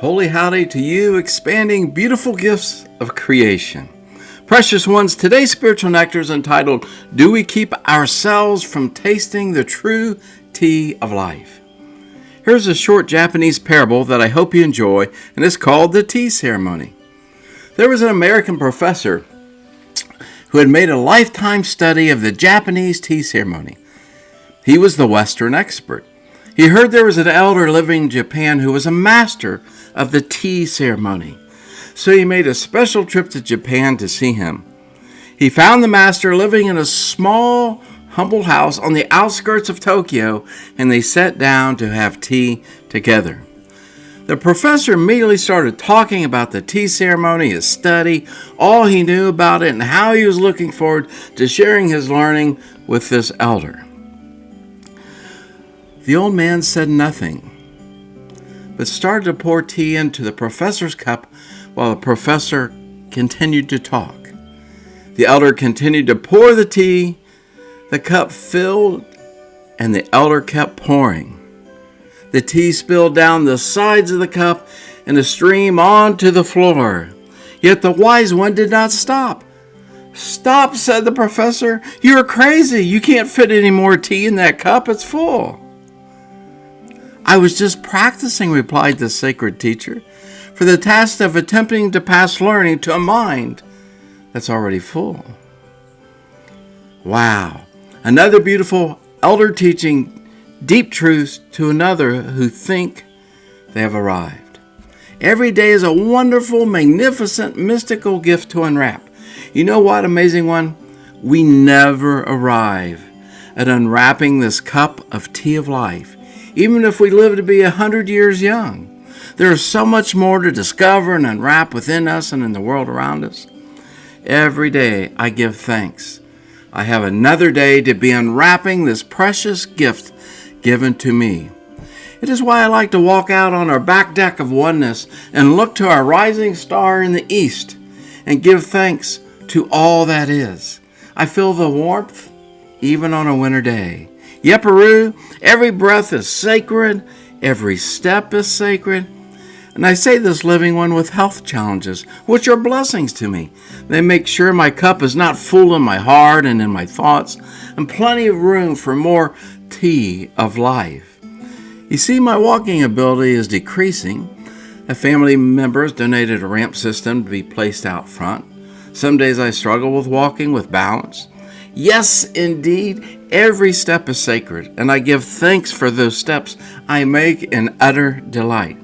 Holy howdy to you, expanding beautiful gifts of creation. Precious ones, today's spiritual nectar is entitled, Do We Keep Ourselves from Tasting the True Tea of Life? Here's a short Japanese parable that I hope you enjoy, and it's called The Tea Ceremony. There was an American professor who had made a lifetime study of the Japanese tea ceremony. He was the Western expert. He heard there was an elder living in Japan who was a master of the tea ceremony. So he made a special trip to Japan to see him. He found the master living in a small, humble house on the outskirts of Tokyo, and they sat down to have tea together. The professor immediately started talking about the tea ceremony, his study, all he knew about it, and how he was looking forward to sharing his learning with this elder. The old man said nothing, but started to pour tea into the professor's cup while the professor continued to talk. The elder continued to pour the tea, the cup filled, and the elder kept pouring. The tea spilled down the sides of the cup in a stream onto the floor. Yet the wise one did not stop. "Stop," said the professor. "You are crazy. You can't fit any more tea in that cup. It's full." "I was just practicing," replied the sacred teacher, "for the task of attempting to pass learning to a mind that's already full." Wow. Another beautiful elder teaching deep truths to another who think they have arrived. Every day is a wonderful, magnificent, mystical gift to unwrap. You know what, amazing one? We never arrive at unwrapping this cup of tea of life, even if we live to be 100 years young. There is so much more to discover and unwrap within us and in the world around us. Every day I give thanks. I have another day to be unwrapping this precious gift given to me. It is why I like to walk out on our back deck of oneness and look to our rising star in the east and give thanks to all that is. I feel the warmth even on a winter day. Yeparu, every breath is sacred, every step is sacred. And I say this, living one, with health challenges, which are blessings to me. They make sure my cup is not full in my heart and in my thoughts, and plenty of room for more tea of life. You see, my walking ability is decreasing. A family member has donated a ramp system to be placed out front. Some days I struggle with walking with balance. Yes, indeed, every step is sacred, and I give thanks for those steps I make in utter delight.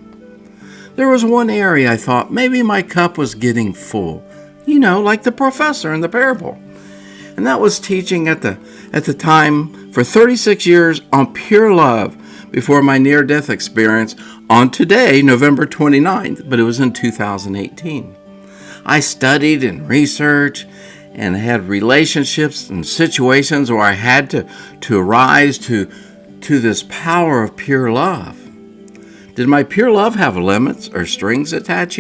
There was one area I thought maybe my cup was getting full, like the professor in the parable. And that was teaching at the time for 36 years on pure love before my near-death experience on today, November 29th, but it was in 2018. I studied and researched and had relationships and situations where I had to rise to this power of pure love. Did my pure love have limits or strings attached,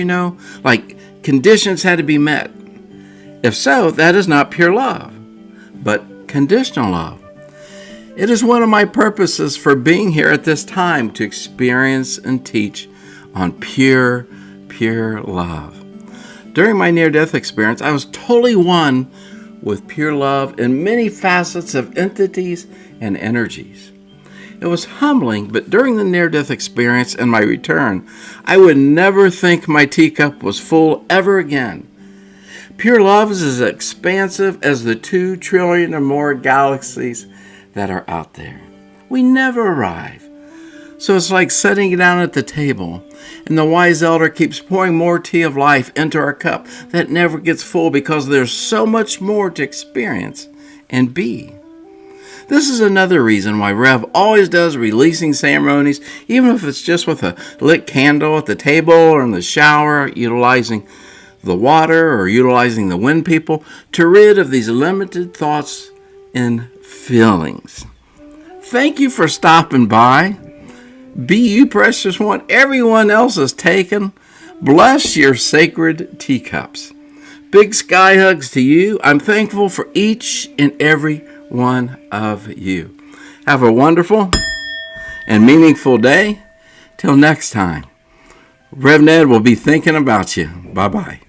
Like conditions had to be met. If so, that is not pure love, but conditional love. It is one of my purposes for being here at this time to experience and teach on pure love. During my near-death experience, I was totally one with pure love in many facets of entities and energies. It was humbling, but during the near-death experience and my return, I would never think my teacup was full ever again. Pure love is as expansive as the 2 trillion or more galaxies that are out there. We never arrive. So it's like sitting down at the table, and the wise elder keeps pouring more tea of life into our cup that never gets full because there's so much more to experience and be. This is another reason why Rev always does releasing ceremonies, even if it's just with a lit candle at the table or in the shower, utilizing the water or utilizing the wind people to rid of these limited thoughts and feelings. Thank you for stopping by. Be you, precious one. Everyone else is taken. Bless your sacred teacups. Big sky hugs to you. I'm thankful for each and every one of you. Have a wonderful and meaningful day. Till next time. Rev Ned will be thinking about you. Bye-bye.